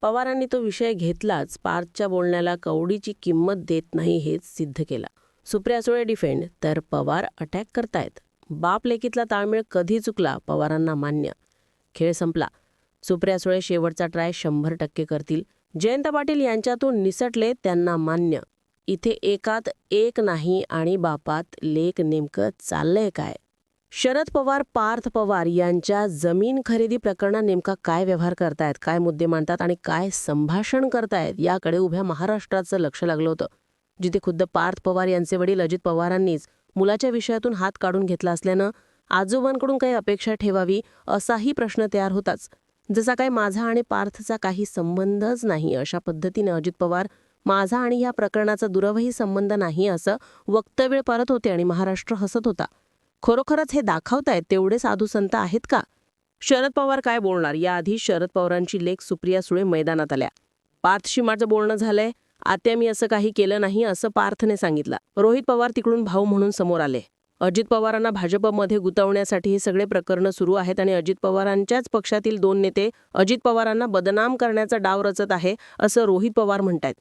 पवारांनी तो विषय घेतलाच. पार्थच्या बोलण्याला कवडीची किंमत देत नाही हेच सिद्ध केलं. सुप्रिया सुळे डिफेंड तर पवार अटॅक करतायत. बाप लेकीतला ताळमेळ कधी चुकला पवारांना मान्य. खेळ संपला. सुप्रिया सुळे शेवटचा ट्राय 100% करतील. जयंत पाटील यांच्यातून निसटले त्यांना मान्य. इथे एकात एक नाही आणि बापात लेक नेमकं चाललंय काय? शरद पवार पार्थ पवार यांच्या जमीन खरेदी प्रकरणात नेमका काय व्यवहार करतायत, काय मुद्दे मांडतात आणि काय संभाषण करतायत याकडे उभ्या महाराष्ट्राचं लक्ष लागलं होतं. जिथे खुद्द पार्थ पवार यांचे वडील अजित पवारांनीच मुलाच्या विषयातून हात काढून घेतला असल्यानं आजोबांकडून काही अपेक्षा ठेवावी असाही प्रश्न तयार होताच. जसा काय माझा आणि पार्थचा काही संबंधच नाही अशा पद्धतीने अजित पवार माझा आणि या प्रकरणाचा दुरावही संबंध नाही असं वक्तव्य परत होते आणि महाराष्ट्र हसत होता. खरोखरच हे दाखवतायत तेवढे साधू संत आहेत का? शरद पवार काय बोलणार याआधी शरद पवारांची लेक सुप्रिया सुळे मैदानात आल्या. पार्थशी माझं बोलणं झालंय, आत्या मी असं काही केलं नाही असं पार्थने सांगितलं. रोहित पवार तिकडून भाऊ म्हणून समोर आले. अजित पवारांना भाजपमध्ये गुंतवण्यासाठी हे सगळे प्रकरण सुरू आहेत आणि अजित पवारांच्याच पक्षातील 2 नेते अजित पवारांना बदनाम करण्याचा डाव रचत आहे असं रोहित पवार म्हणतायत.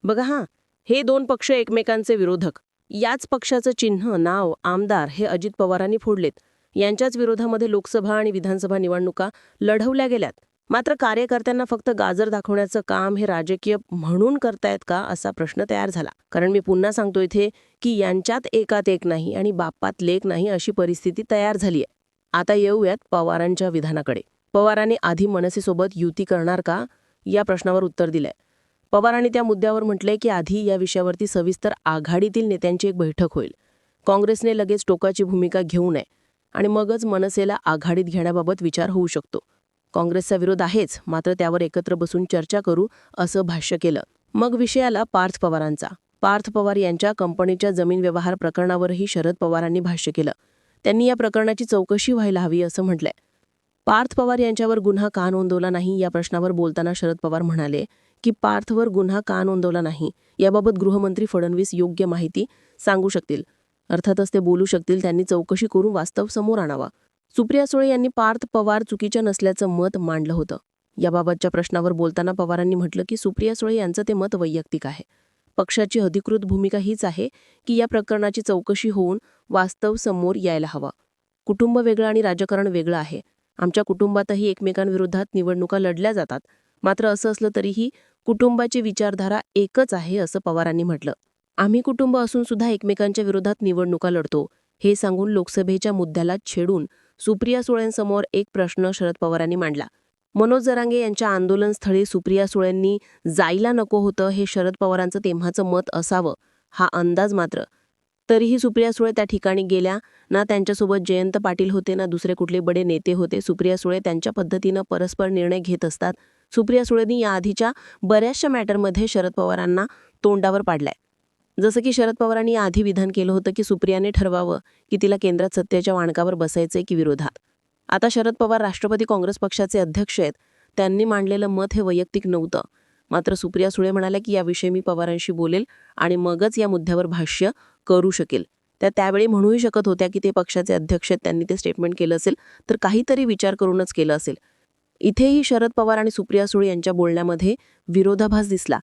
बघा हे 2 पक्ष एकमेकांचे विरोधक. याच पक्षाचं चिन्ह, नाव, आमदार हे अजित पवारांनी फोडलेत. यांच्याच विरोधामध्ये लोकसभा आणि विधानसभा निवडणुका लढवल्या गेल्यात. मात्र कार्यकर्त्यांना फक्त गाजर दाखवण्याचं काम हे राजकीय म्हणून करतायत का असा प्रश्न तयार झाला. कारण मी पुन्हा सांगतो इथे की यांच्यात एकात एक नाही आणि बापात लेक नाही अशी परिस्थिती तयार झालीय. आता येऊयात पवारांच्या विधानाकडे. पवारांनी आधी मनसेसोबत युती करणार का या प्रश्नावर उत्तर दिलंय. पवारांनी त्या मुद्द्यावर म्हटलंय की आधी या विषयावरती सविस्तर आघाडीतील नेत्यांची एक बैठक होईल. काँग्रेसने लगेच टोकाची भूमिका घेऊ नये आणि मगच मनसेला आघाडीत घेण्याबाबत विचार होऊ शकतो. काँग्रेसचा विरोध आहेच, मात्र त्यावर एकत्र बसून चर्चा करू असं भाष्य केलं. मग विषयाला पार्थ पवारांचा. पार्थ पवार यांच्या कंपनीच्या जमीन व्यवहार प्रकरणावरही शरद पवारांनी भाष्य केलं. त्यांनी या प्रकरणाची चौकशी व्हायला हवी असं म्हटलंय. पार्थ पवार यांच्यावर गुन्हा का नोंदवला नाही या प्रश्नावर बोलताना शरद पवार म्हणाले की पार्थवर गुन्हा का नोंदवला नाही याबाबत गृहमंत्री फडणवीस योग्य माहिती सांगू शकतील. अर्थातच ते बोलू शकतील. त्यांनी चौकशी करून वास्तव समोर आणावा. सुप्रिया सुळे यांनी पार्थ पवार चुकीच्या नसल्याचं मत मांडलं होतं. याबाबतच्या प्रश्नावर बोलताना पवारांनी म्हटलं की सुप्रिया सुळे यांचं ते मत वैयक्तिक आहे. पक्षाची अधिकृत भूमिका हीच आहे की या प्रकरणाची चौकशी होऊन वास्तव समोर यायला हवा. कुटुंब वेगळं आणि राजकारण वेगळं आहे. आमच्या कुटुंबातही एकमेकांविरोधात निवडणुका लढल्या जातात. मात्र असं असलं तरीही कुटुंबाची विचारधारा एकच आहे असं पवारांनी म्हटलं. आम्ही कुटुंब असून सुद्धा एकमेकांच्या विरोधात निवडणुका लढतो हे सांगून लोकसभेच्या मुद्द्याला छेडून सुप्रिया सुळेंसमोर एक प्रश्न शरद पवारांनी मांडला. मनोज जरांगे यांच्या आंदोलनस्थळी सुप्रिया सुळेंनी जायला नको होतं हे शरद पवारांचं तेव्हाचं मत असावं हा अंदाज. मात्र तरीही सुप्रिया सुळे त्या ठिकाणी गेल्या. ना त्यांच्यासोबत जयंत पाटील होते ना दुसरे कुठले बडे नेते होते. सुप्रिया सुळे त्यांच्या पद्धतीनं परस्पर निर्णय घेत असतात. सुप्रिया सुळेंनी या आधीच्या बऱ्याचशा मॅटरमध्ये शरद पवारांना तोंडावर पाडलाय. जसं की शरद पवारांनी आधी विधान केलं होतं की सुप्रियाने ठरवावं की तिला केंद्रात सत्तेच्या वाणकावर बसायचंय की विरोधात. आता शरद पवार राष्ट्रवादी काँग्रेस पक्षाचे अध्यक्ष आहेत. त्यांनी मांडलेलं मत हे वैयक्तिक नव्हतं. मात्र सुप्रिया सुळे म्हणाल्या की याविषयी मी पवारांशी बोलेल आणि मगच या मुद्द्यावर भाष्य करू शकेल. त्या त्यावेळी म्हणूही शकत होत्या की ते पक्षाचे अध्यक्ष आहेत, त्यांनी ते स्टेटमेंट केलं असेल तर काहीतरी विचार करूनच केलं असेल. इथेही शरद पवार आणि सुप्रिया सुळे यांच्या बोलण्यामध्ये विरोधाभास दिसला.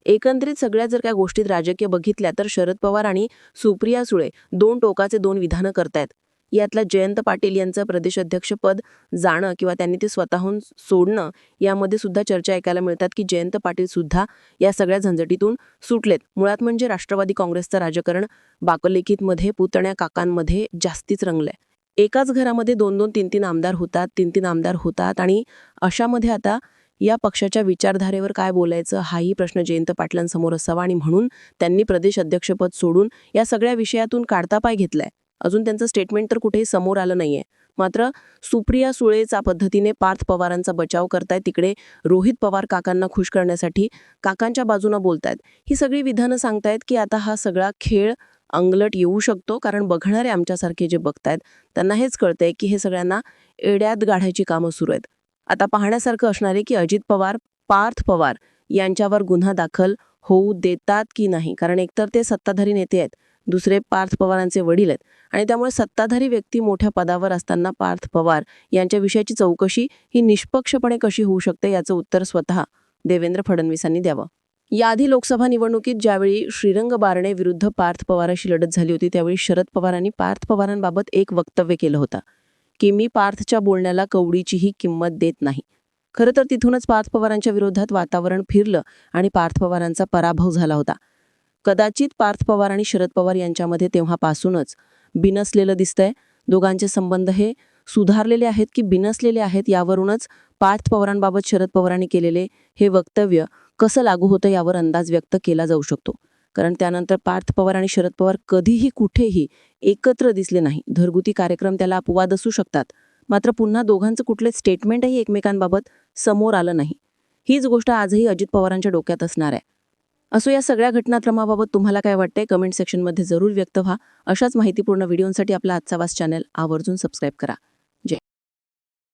एकंदरीत सगळ्या जर काय गोष्टीत राजकीय बघितल्या तर शरद पवार आणि सुप्रिया सुळे 2 टोकाचे 2 विधानं करतायत. यातला जयंत पाटील यांचं प्रदेशाध्यक्षपद जाणं किंवा त्यांनी ते स्वतःहून सोडणं यामध्ये सुद्धा चर्चा ऐकायला मिळतात की जयंत पाटील सुद्धा या सगळ्या झंझटीतून सुटलेत. मुळात म्हणजे राष्ट्रवादी काँग्रेसचं राजकारण बाकलेखीतमध्ये पुतण्या काकांमध्ये जास्तीच रंगलंय. एकाच घरामध्ये 2-2, 3-3 आमदार होतात, 3-3 आमदार होतात आणि अशामध्ये आता या पक्षाच्या विचारधारेवर काय बोलायचं हाही प्रश्न जयंत पाटलांसमोर असावा आणि म्हणून त्यांनी प्रदेश अध्यक्षपद सोडून या सगळ्या विषयातून काढता पाय घेतलाय. अजून त्यांचं स्टेटमेंट तर कुठेही समोर आलं नाहीये. मात्र सुप्रिया सुळेच्या पद्धतीने पार्थ पवारांचा बचाव करतायत. तिकडे रोहित पवार काकांना खुश करण्यासाठी काकांच्या बाजूनं बोलतायत. ही सगळी विधानं सांगतायत की आता हा सगळा खेळ अंगलट येऊ शकतो. कारण बघणारे आमच्यासारखे जे बघतायत त्यांना हेच कळतंय की हे सगळ्यांना एड्यात गाढायची कामं सुरू आहेत. आता पाहण्यासारखं असणार आहे की अजित पवार पार्थ पवार यांच्यावर गुन्हा दाखल होऊ देतात की नाही. कारण एकतर ते सत्ताधारी नेते आहेत, दुसरे पार्थ पवारांचे वडील आहेत आणि त्यामुळे सत्ताधारी व्यक्ती मोठ्या पदावर असताना पार्थ पवार यांच्या विषयाची चौकशी ही निष्पक्षपणे कशी होऊ शकते याचं उत्तर स्वतः देवेंद्र फडणवीसांनी द्यावं. याआधी लोकसभा निवडणुकीत ज्यावेळी श्रीरंग बारणे विरुद्ध पार्थ पवारांशी लढत झाली होती त्यावेळी शरद पवारांनी पार्थ पवारांबाबत एक वक्तव्य केलं होतं की मी पार्थच्या बोलण्याला कवडीचीही किंमत देत नाही. खरं तर तिथूनच पार्थ पवारांच्या विरोधात वातावरण फिरलं आणि पार्थ पवारांचा पराभव झाला होता. कदाचित पार्थ पवार आणि शरद पवार यांच्यामध्ये तेव्हापासूनच बिनसलेलं दिसतंय. दोघांचे संबंध हे सुधारलेले आहेत की बिनसलेले आहेत यावरूनच पार्थ पवारांबाबत शरद पवारांनी केलेले हे वक्तव्य कसं लागू होतं यावर अंदाज व्यक्त केला जाऊ शकतो. कारण त्यानंतर पार्थ पवार आणि शरद पवार कधीही कुठेही एकत्र दिसले नाही. घरगुती कार्यक्रम त्याला अपवाद असू शकतात, मात्र पुन्हा दोघांचं कुठले स्टेटमेंटही एकमेकांबाबत समोर आलं नाही. हीच गोष्ट आजही अजित पवारांच्या डोक्यात असणार आहे. असो, या सगळ्या घटनाक्रमाबाबत तुम्हाला काय वाटतंय कमेंट सेक्शनमध्ये जरूर व्यक्त व्हा. अशाच माहितीपूर्ण व्हिडिओंसाठी आपला आजचा वास चॅनल आवर्जून सबस्क्राईब करा.